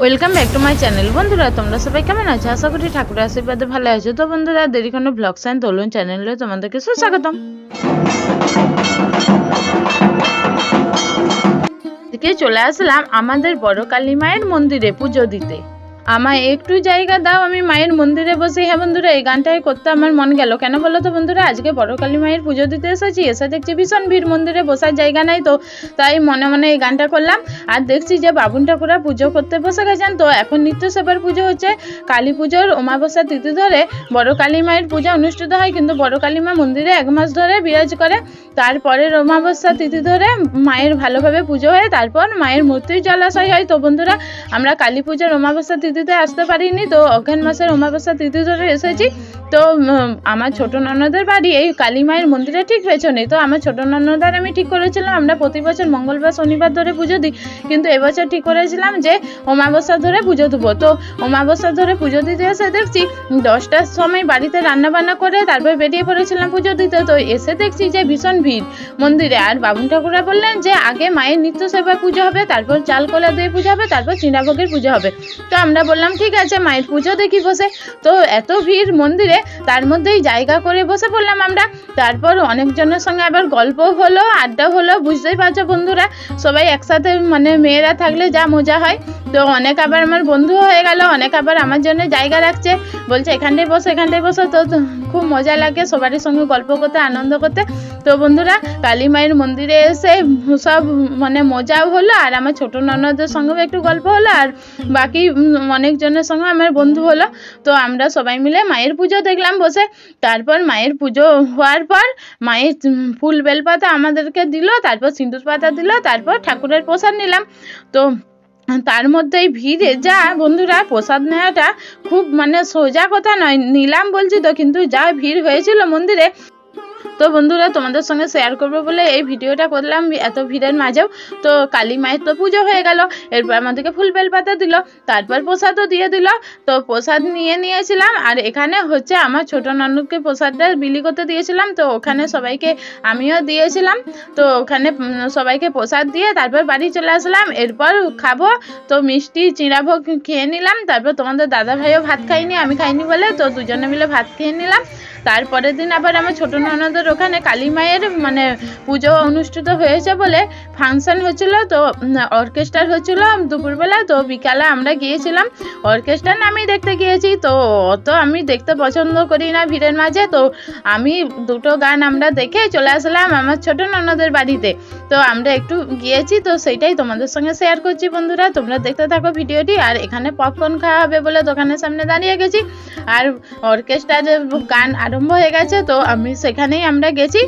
Welcome back to my channel. বন্ধুরা তোমরা সবাই কেমন আছো? আশা করি ঠাকুরের আশীর্বাদে ভালো আছো। তো বন্ধুরা দেরি কোনো ব্লগস অ্যান্ড দোলন চ্যানেলে তোমাদেরকে সুস্বাগতম। চলে আসলাম আমাদের বড় কালী মায়ের মন্দিরে পুজো দিতে। আমায় একটু জায়গা দাও, আমি মায়ের মন্দিরে বসে। হ্যাঁ বন্ধুরা, এই গানটাই করতে আমার মন গেল। কেন বলো তো বন্ধুরা, আজকে বড় কালী মায়ের পুজো দিতে এসেছি, এসে দেখছি ভীষণ ভিড়, মন্দিরে বসার জায়গা নাই। তো তাই মনে মনে এই গানটা করলাম। আর দেখছি যে বাবুন ঠাকুরা পুজো করতে বসে গেছেন। তো এখন নিত্য সেবার পুজো হচ্ছে। কালী পুজোর অমাবস্যা তিথি ধরে বড় কালী মায়ের পূজা অনুষ্ঠিত হয়, কিন্তু বড় কালী মা মন্দিরে 1 মাস ধরে বিরাজ করে। তারপরের অমাবস্যা তিথি ধরে মায়ের ভালোভাবে পুজো হয়, তারপর মায়ের মূর্তির জলাশয় হয়। তো বন্ধুরা আমরা কালী পূজার অমাবস্যা তিথিতে আসতে পারিনি, তো অঘ্রাণ মাসের অমাবস্যা তিথি ধরে এসেছি। তো আমার ছোট ননদের বাড়ি এই কালী মায়ের মন্দিরে ঠিক পেছনে। তো আমার ছোট ননদার আমি ঠিক করেছিলাম আমরা প্রতি বছর মঙ্গলবার শনিবার ধরে পুজো দিই, কিন্তু এবছর ঠিক করেছিলাম যে অমাবস্যা ধরে পুজো দেবো। তো অমাবস্যা ধরে পুজো দিতে এসে দেখছি 10টার সময় বাড়িতে রান্না বান্না করে তারপর বেরিয়ে পড়েছিলাম পুজো দিতে। তো এসে দেখছি যে ভীষণ ভিড় মন্দিরে। আর বাবুন ঠাকুরা বললেন যে আগে মায়ের নিত্য সেবা পুজো হবে, তারপর চাল কলা দিয়ে পুজো হবে, তারপর চিঁড়াভোগের পুজো হবে। তো আমরা বললাম ঠিক আছে, মায়ের পুজো দেখি বসে। তো এত ভিড় মন্দিরে, তার মধ্যেই জায়গা করে বসে পড়লাম আমরা। তারপর অনেকজনের সঙ্গে আবার গল্প হলো, আড্ডা হলো। বুঝতেই পারছো বন্ধুরা, সবাই একসাথে মানে মেয়েরা থাকলে যা মজা হয়। তো অনেক আবার আমার বন্ধু হয়ে গেল, অনেক আবার আমার জন্য জায়গা রাখছে, বলছে এখানটায় বসো এখানটায় বসো। তো খুব মজা লাগে সবারই সঙ্গে গল্প করতে, আনন্দ করতে। তো বন্ধুরা কালী মায়ের মন্দিরে এসে সব মানে মজাও হলো, আর আমার ছোট ননদের সঙ্গেও একটু গল্প হলো, আর বাকি অনেকজনের সঙ্গে আমার বন্ধু হলো। তো আমরা সবাই মিলে মায়ের পুজো দেখলাম বসে। তারপর মায়ের পুজো হওয়ার পর মায়ের ফুল বেলপাতা আমাদেরকে দিল, তারপর সিঁদুর পাতা দিল, তারপর ঠাকুরের প্রসাদ নিলাম। তো তার মধ্যেই ভিড়ে যা বন্ধুরা, প্রসাদ নেওয়াটা খুব মানে সোজা কথা নয়, নিলাম বলছি তো, কিন্তু যা ভিড় হয়েছিল মন্দিরে। তো বন্ধুরা তোমাদের সঙ্গে শেয়ার করবো বলে এই ভিডিওটা করলাম এত ভিড়ের মাঝেও। তো কালী মায়ের তো পুজো হয়ে গেল, এরপর আমাদেরকে ফুল বেলপাতা দিল, তারপর প্রসাদও দিয়ে দিল। তো প্রসাদ নিয়েছিলাম, আর এখানে হচ্ছে আমার ছোট ননদকে প্রসাদটা বিলি করতে দিয়েছিলাম। তো ওখানে সবাইকে আমিও দিয়েছিলাম। তো ওখানে সবাইকে প্রসাদ দিয়ে তারপর বাড়ি চলে আসলাম। এরপর খাবো, তো মিষ্টি চিঁড়াভোগ খেয়ে নিলাম। তারপর তোমাদের দাদা ভাইও ভাত খাইনি, আমি খাইনি বলে, তো দুজনে মিলে ভাত খেয়ে নিলাম। তারপরের দিন আবার আমার ছোট ননদের ওখানে কালী মায়ের মানে পুজো অনুষ্ঠিত হয়েছে বলে ফাংশন হচ্ছিল। তো অর্কেস্ট্রার হচ্ছিল দুপুরবেলা। তো বিকালে আমরা গিয়েছিলাম অর্কেস্ট্রার নামেই দেখতে গিয়েছি। তো অত আমি দেখতে পছন্দ করি না ভিড়ের মাঝে। তো আমি দুটো গান আমরা দেখে চলে আসলাম আমার ছোট ননদের বাড়িতে। তো আমরা একটু গিয়েছি, তো সেইটাই তোমাদের সঙ্গে শেয়ার করছি বন্ধুরা, তোমরা দেখতে থাকো ভিডিওটি। আর এখানে পপকর্ন খাওয়া হবে বলে দোকানের সামনে দাঁড়িয়ে গেছি, আর অর্কেস্ট্রার গান আরম্ভ হয়ে গেছে। তো আমি সেখানেই আমরা গেছি।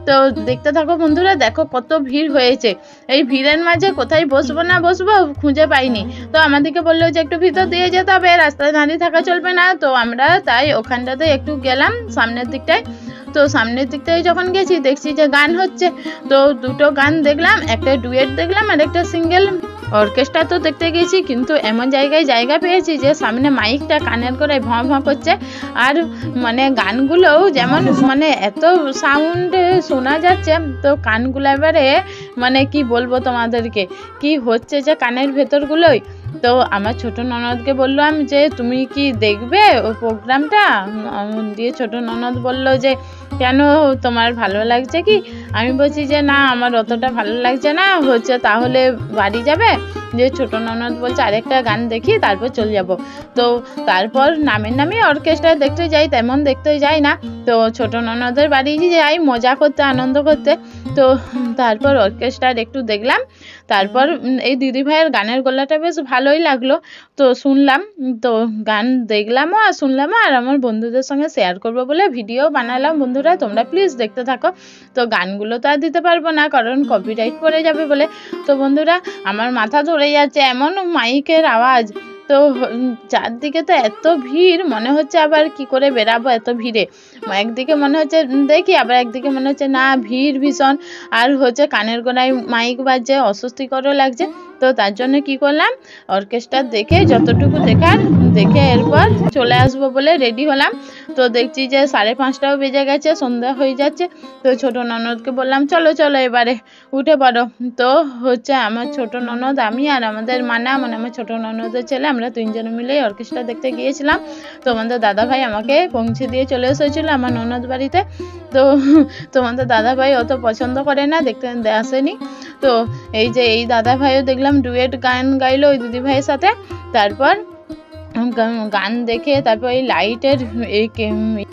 তো দেখতে থাকো বন্ধুরা, দেখো কত ভিড় হয়েছে। এই ভিড়ের মাঝে কোথায় বসবো না বসবো খুঁজে পাইনি। তো আমাদেরকে বললো যে একটু ভিতর দিয়ে যেতে হবে, রাস্তায় দাঁড়িয়ে থাকা চলবে না। তো আমরা তাই ওখানটাতে একটু গেলাম সামনের দিকটায়। তো সামনের দিকটায় যখন গেছি দেখছি যে গান হচ্ছে। তো দুটো গান দেখলাম, একটা ডুয়েট দেখলাম আর একটা সিঙ্গেল। অর্কেস্ট্রা তো দেখতে গেছি, কিন্তু এমন জায়গায় জায়গা পেয়েছি যে সামনে মাইকটা কানের করে ভঁ ভঁ করছে, আর মানে গানগুলোও যেমন মানে এত সাউন্ডে শোনা যাচ্ছে। তো কানগুলো এবারে মানে কি বলবো তোমাদেরকে, কি হচ্ছে যে কানের ভেতরগুলোই। তো আমার ছোট ননদকে বললাম যে তুমি কি দেখবে ওই প্রোগ্রামটা? দিয়ে ছোট ননদ বললো যে কেন, তোমার ভালো লাগছে কি? আমি বলছি যে না, আমার অতটা ভালো লাগছে না, হচ্ছে তাহলে বাড়ি যাবে? যে ছোট ননদ বলছে আরেকটা গান দেখি তারপর চলে যাব। তো তারপর নামে অর্কেস্ট্রা দেখতে যাই, তেমন দেখতে যাই না। তো ছোট ননদের বাড়ি যাই মজা করতে, আনন্দ করতে। তো তারপর অর্কেস্ট্রার একটু দেখলাম, তারপর এই দিদিভাইয়ের গানের গলাটা বেশ ভালোই লাগলো, তো শুনলাম, তো গান দেখলামও আর শুনলামও, আর আমার বন্ধুদের সঙ্গে শেয়ার করবো বলে ভিডিও বানালাম। বন্ধুরা তোমরা প্লিজ দেখতে থাকো। তো গানগুলো তো আর দিতে পারবো না কারণ কপিরাইট পড়ে যাবে বলে। তো বন্ধুরা আমার মাথা ধরে যাচ্ছে, এমন মাইকের আওয়াজ, তো চারদিকে তো এত ভিড়, মনে হচ্ছে আবার কি করে বেরাবো এত ভিড়ে। একদিকে মনে হচ্ছে দেখি, আবার একদিকে মনে হচ্ছে না ভিড় ভীষণ, আর হচ্ছে কানের গোড়ায় মাইক বাজছে, অস্বস্তিকরও লাগছে। তো তার জন্য কি করলাম, অর্কেস্ট্রা দেখে যতটুকু দেখার দেখে এরপর চলে আসবো বলে রেডি হলাম। তো দেখছি যে 5:30টাও বেজে গেছে, সন্ধ্যা হয়ে যাচ্ছে। তো ছোট ননদকে বললাম চলো চলো এবারে উঠে পড়ো। তো হচ্ছে আমার ছোট ননদ, আমি আর আমাদের মানা, মানে আমার ছোট ননদের ছেলে, আমরা 3 জনে মিলে অর্কেস্ট্রা দেখতে গিয়েছিলাম। তো আমাদের দাদাভাই আমাকে পৌঁছে দিয়ে চলে এসেছিল আমার ননদ বাড়িতে। তো তোমাদের দাদাভাই অত পছন্দ করে না, দেখতে আসেনি। তো এই যে এই দাদাভাইও দেখলাম ডুয়েট গান গাইলো ওই দিদিভাইয়ের সাথে। তারপর গান দেখে তারপর এই লাইটের এই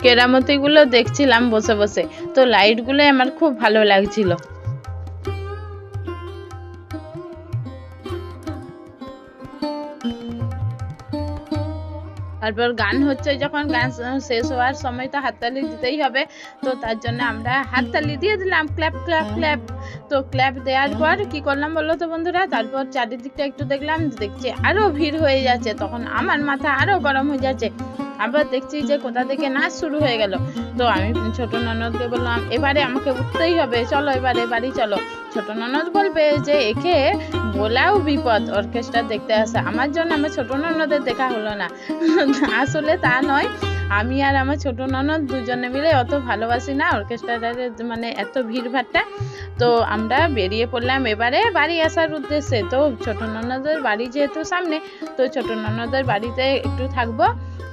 কেরামতিগুলো দেখছিলাম বসে বসে। তো লাইটগুলো আমার খুব ভালো লাগছিল। তারপর গান হচ্ছে, যখন গান শেষ হওয়ার সময় তো হাততালি দিতেই হবে। তো তার জন্য আমরা হাততালি দিয়ে দিলাম, ক্ল্যাপ ক্ল্যাপ ক্ল্যাপ। তো ক্ল্যাপ দেওয়ার পর কি করলাম বলো তো বন্ধুরা, তারপর চারিদিকটা একটু দেখলাম, দেখছি আরো ভিড় হয়ে যাচ্ছে, তখন আমার মাথা আরো গরম হয়ে যাচ্ছে। আবার দেখছি যে কোথা থেকে নাচ শুরু হয়ে গেল। তো আমি ছোট ননদকে বললাম এবারে আমাকে উঠতেই হবে, চলো এবারে বাড়ি চলো। ছোট ননদ বলবে যে একে বলাও বিপদ অর্কেস্ট্রা দেখতে আসে, আমার জন্য আমার ছোট ননদের দেখা হলো না। আসলে তা নয়, আমি আর আমার ছোট ননদ দুজনে মিলে অত ভালোবাসি না অর্কেস্ট্রাটার, মানে এত ভিড় ভাট্টা। তো আমরা বেরিয়ে পড়লাম এবারে বাড়ি আসার উদ্দেশ্যে। তো ছোট ননদের বাড়ি যেহেতু সামনে, তো ছোট ননদের বাড়িতে একটু থাকবো।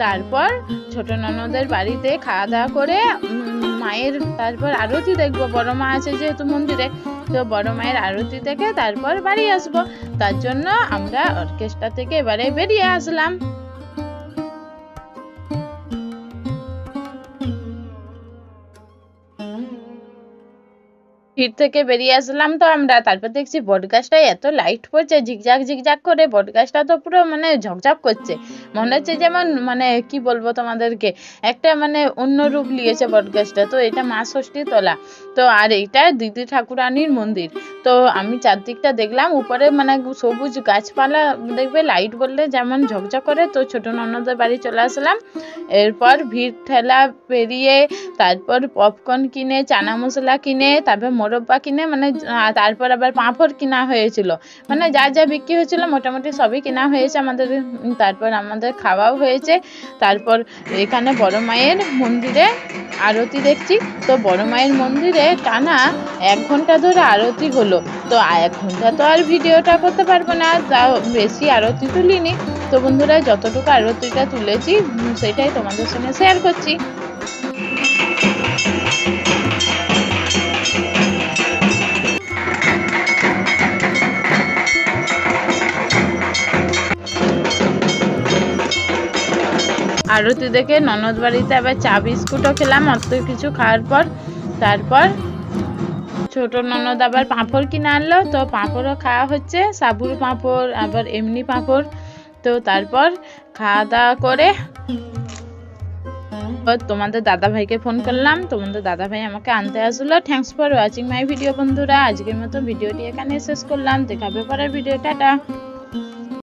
তারপর ছোট ননদের বাড়িতে খাওয়া দাওয়া করে মায়ের তারপর আরতি দেখবো, বড় মা আছে যেহেতু মন্দিরে। তো বড় মায়ের আরতি দেখে তারপর বাড়ি আসবো। তার জন্য আমরা অর্কেস্ট্রা থেকে এবারে বেরিয়ে আসলাম। ভিড় থেকে বেরিয়ে আসলাম তো আমরা, তারপর দেখছি বটগাছটায় এত লাইট পড়ছে ঝিকঝাক ঝিকঝাক করে, বটগাছটা তো পুরো মানে ঝকঝক করছে, মনে হচ্ছে যেমন মানে কি বলবো তোমাদেরকে, একটা মানে অন্য রূপ নিয়েছে বটগাছটা। তো এটা মা ষষ্ঠীর তলা। তো আর এইটা দিদি ঠাকুরানির মন্দির। তো আমি চারদিকটা দেখলাম, উপরে মানে সবুজ গাছপালা দেখবে, লাইট বললে যেমন ঝকঝক করে। তো ছোট ননদের বাড়ি চলে আসলাম। এরপর ভিড় ঠেলা পেরিয়ে তারপর পপকর্ন কিনে, চানা মশলা কিনে, তারপর মোরব্বা কিনে, মানে তারপর আবার পাঁপড় কিনা হয়েছিল, মানে যা যা বিক্রি হয়েছিল মোটামুটি সবই কেনা হয়েছে আমাদের। তারপর আমাদের খাওয়াও হয়েছে। তারপর এখানে বড় মায়ের মন্দিরে আরতি দেখছি। তো বড় মায়ের মন্দিরে টানা 1 ঘন্টা ধরে আরতি হলো। তো 1 ঘন্টা তো আর ভিডিওটা করতে পারবো না, তাও বেশি আরতি তুলিনি। তো বন্ধুরা যতটুকু আরতিটা তুলেছি সেটাই তোমাদের সঙ্গে শেয়ার করছি। আরতি দেখে ননদ বাড়িতে আবার চা বিস্কুটও খেলাম অত কিছু খাওয়ার পর। তারপর ছোট ননদ আবার পাঁপড় কিনে আনলো। তো পাঁপড়ও খাওয়া হচ্ছে, সাবুর পাঁপড় আবার এমনি পাঁপড়। তো তারপর খাওয়া দাওয়া করে তোমাদের দাদাভাইকে ফোন করলাম, তোমাদের দাদাভাই আমাকে আনতে আসলো। Thanks for watching my video বন্ধুরা, আজকের মতো ভিডিওটি এখানে শেষ করলাম, দেখাবে পরের ভিডিও, টাটা।